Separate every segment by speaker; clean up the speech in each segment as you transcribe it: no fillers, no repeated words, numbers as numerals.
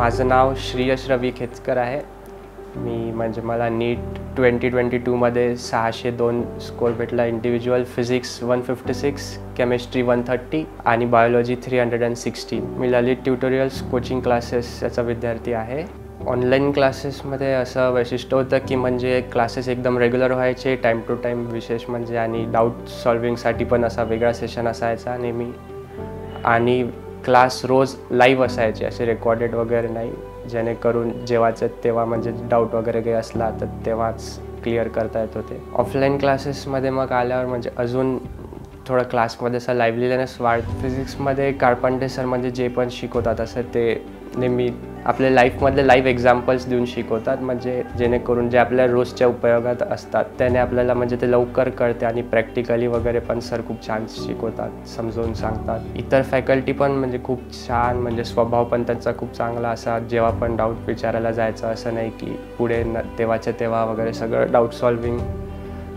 Speaker 1: माझं नाव श्रीयश रवी खेचकर आहे। मी म्हणजे मला नीट 2022मध्ये 602 स्कोर भेटला। इंडिव्हिज्युअल फिजिक्स 156, केमिस्ट्री 130 आणि बायोलॉजी 360। मी ललित ट्युटोरियल्स कोचिंग क्लासेस याचा विद्यार्थी आहे। ऑनलाईन क्लासेसमध्ये असं वैशिष्ट्य होतं की म्हणजे क्लासेस एकदम रेग्युलर व्हायचे, टाईम टू टाईम। विशेष म्हणजे आणि डाऊट सॉल्विंगसाठी पण असा वेगळा सेशन असायचा नेहमी, आणि क्लास रोज लाईव्ह असायचे, असे रेकॉर्डेड वगैरे नाही, जेणेकरून जेव्हाचं तेव्हा म्हणजे डाऊट वगैरे काही असला तर तेव्हाच क्लिअर करता येत होते। ऑफलाईन क्लासेसमध्ये मग आल्यावर म्हणजे अजून थोडं क्लासमध्ये असं लाईव्हलीनेस फिजिक्समध्ये कारपंटे सर म्हणजे जे पण शिकवतात असं ते नेहमी आपल्या लाईफमधले लाईव्ह एक्झाम्पल्स देऊन शिकवतात, म्हणजे जेणेकरून जे आपल्या रोजच्या उपयोगात असतात त्याने आपल्याला म्हणजे ते लवकर कळते। आणि प्रॅक्टिकली वगैरे पण सर खूप छान शिकवतात, समजावून सांगतात। इतर फॅकल्टी पण म्हणजे खूप छान, म्हणजे स्वभाव पण त्यांचा खूप चांगला असा, जेव्हा पण डाऊट विचारायला जायचं असं नाही की पुढे तेव्हाच्या तेव्हा वगैरे, सगळं डाऊट सॉल्विंग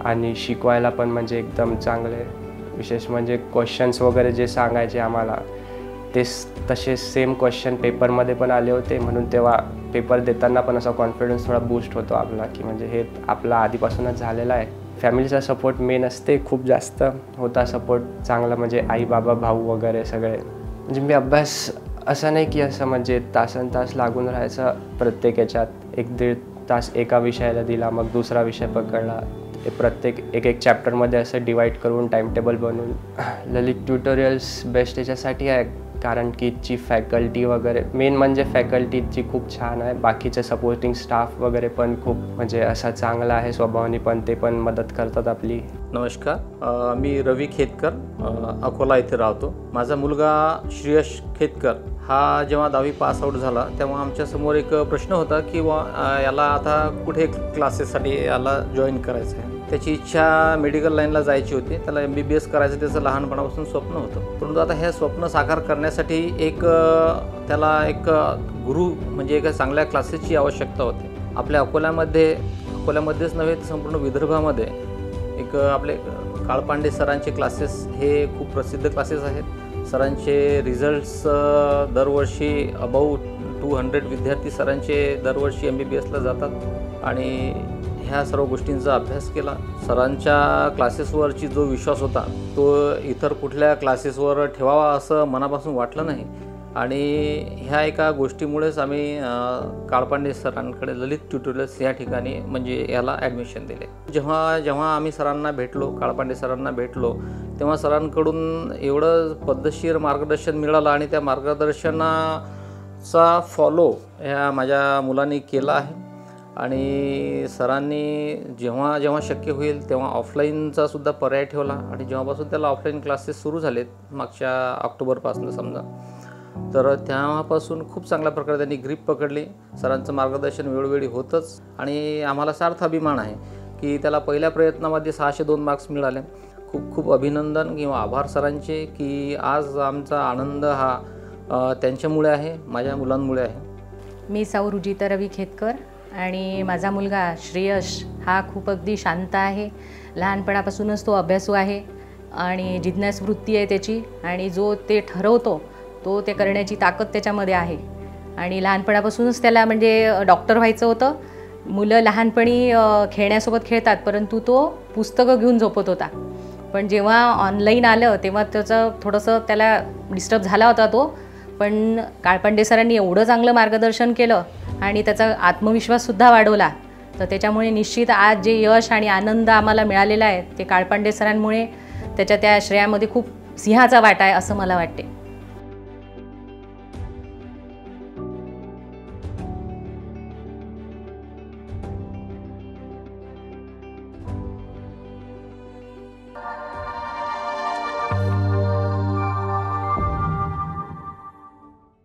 Speaker 1: आणि शिकवायला पण म्हणजे एकदम चांगले। विशेष म्हणजे क्वेश्चन्स वगैरे जे सांगायचे आम्हाला ते तसे सेम क्वेश्चन पेपरमध्ये पण आले होते, म्हणून तेव्हा पेपर देताना पण असा कॉन्फिडन्स थोडा बूस्ट होतो आपला की म्हणजे हे आपला आधीपासूनच झालेला आहे। फॅमिलीचा सपोर्ट मेन असते, खूप जास्त होता सपोर्ट चांगला, म्हणजे आई बाबा भाऊ वगैरे सगळे। म्हणजे मी अभ्यास असं नाही की असं म्हणजे तासनतास लागून राहायचं प्रत्येक याच्यात, 1-1.5 तास एका विषयाला दिला, मग दुसरा विषय पकडला, प्रत्येक एक चॅप्टरमध्ये असं डिवाईड करून टाईम टेबल बनवून। ललित ट्युटोरियल्स बेस्ट याच्यासाठी आहे कारण की इथची फॅकल्टी वगैरे, मेन म्हणजे फॅकल्टी इथची खूप छान आहे, बाकीचे सपोर्टिंग स्टाफ वगैरे पण खूप म्हणजे असा चांगला आहे स्वभावाने, पण ते पण मदत करतात आपली।
Speaker 2: नमस्कार, मी रवी खेतकर, अकोला येथे राहतो। माझा मुलगा श्रीयश खेतकर हा जेव्हा 10वी पास आउट झाला तेव्हा आमच्यासमोर एक प्रश्न होता की याला आता कुठे क्लासेससाठी याला जॉईन करायचं आहे। त्याची इच्छा मेडिकल लाईनला जायची होती, त्याला MBBS करायचं त्याचं लहानपणापासून स्वप्न होतं। परंतु आता हे स्वप्न साकार करण्यासाठी त्याला एक गुरु म्हणजे एका चांगल्या क्लासेसची आवश्यकता होती। आपल्या अकोल्यामध्येच नव्हे तर संपूर्ण विदर्भामध्ये आपले काळपांडे सरांचे क्लासेस हे खूप प्रसिद्ध क्लासेस आहेत। सरांचे रिझल्ट्स दरवर्षी अबाउट 200 विद्यार्थी सरांचे दरवर्षी MBBSला जातात, आणि ह्या सर्व गोष्टींचा अभ्यास केला। सरांच्या क्लासेसवरची जो विश्वास होता तो इतर कुठल्या क्लासेसवर ठेवावा असं मनापासून वाटलं नाही, आणि ह्या एका गोष्टीमुळेच आम्ही काळपांडे सरांकडे ललित ट्युटोरियल्स या ठिकाणी म्हणजे याला ॲडमिशन दिले। जेव्हा आम्ही सरांना भेटलो, काळपांडे सरांना भेटलो, तेव्हा सरांकडून एवढं पद्धतशीर मार्गदर्शन मिळालं, आणि त्या मार्गदर्शनाचा फॉलो ह्या माझ्या मुलांनी केला आहे। आणि सरांनी जेव्हा शक्य होईल तेव्हा ऑफलाईनचा सुद्धा पर्याय ठेवला, आणि जेव्हापासून त्याला ऑफलाईन क्लासेस सुरू झालेत मागच्या ऑक्टोबरपासून समजा, तर तेव्हापासून खूप चांगल्या प्रकारे त्यांनी ग्रीप पकडली। सरांचं मार्गदर्शन वेळोवेळी होतंच, आणि आम्हाला सार्थ अभिमान आहे की त्याला पहिल्या प्रयत्नामध्ये 602 मार्क्स मिळाले। खूप खूप अभिनंदन किंवा आभार सरांचे की आज आमचा आनंद हा त्यांच्यामुळे आहे, माझ्या मुलांमुळे आहे।
Speaker 3: मी सौ रुजिता रवी खेतकर, आणि माझा मुलगा श्रेयश हा खूप अगदी शांत आहे। लहानपणापासूनच तो अभ्यासू आहे, आणि जिज्ञास वृत्ती आहे त्याची, आणि जो ते ठरवतो तो ते करण्याची ताकद त्याच्यामध्ये आहे। आणि लहानपणापासूनच त्याला म्हणजे डॉक्टर व्हायचं होतं। मुलं लहानपणी खेळण्यासोबत खेळतात, परंतु तो पुस्तकं घेऊन झोपत होता। पण जेव्हा ऑनलाईन आलं तेव्हा त्याचं थोडंसं त्याला डिस्टर्ब झाला होता तो, पण काळपांडे सरांनी एवढं चांगलं मार्गदर्शन केलं आणि त्याचा आत्मविश्वाससुद्धा वाढवला, तर त्याच्यामुळे निश्चित आज जे यश आणि आनंद आम्हाला मिळालेला आहे ते काळपांडे सरांमुळे, त्याच्या त्या श्रेयामध्ये खूप सिंहाचा वाटा आहे असं मला वाटते।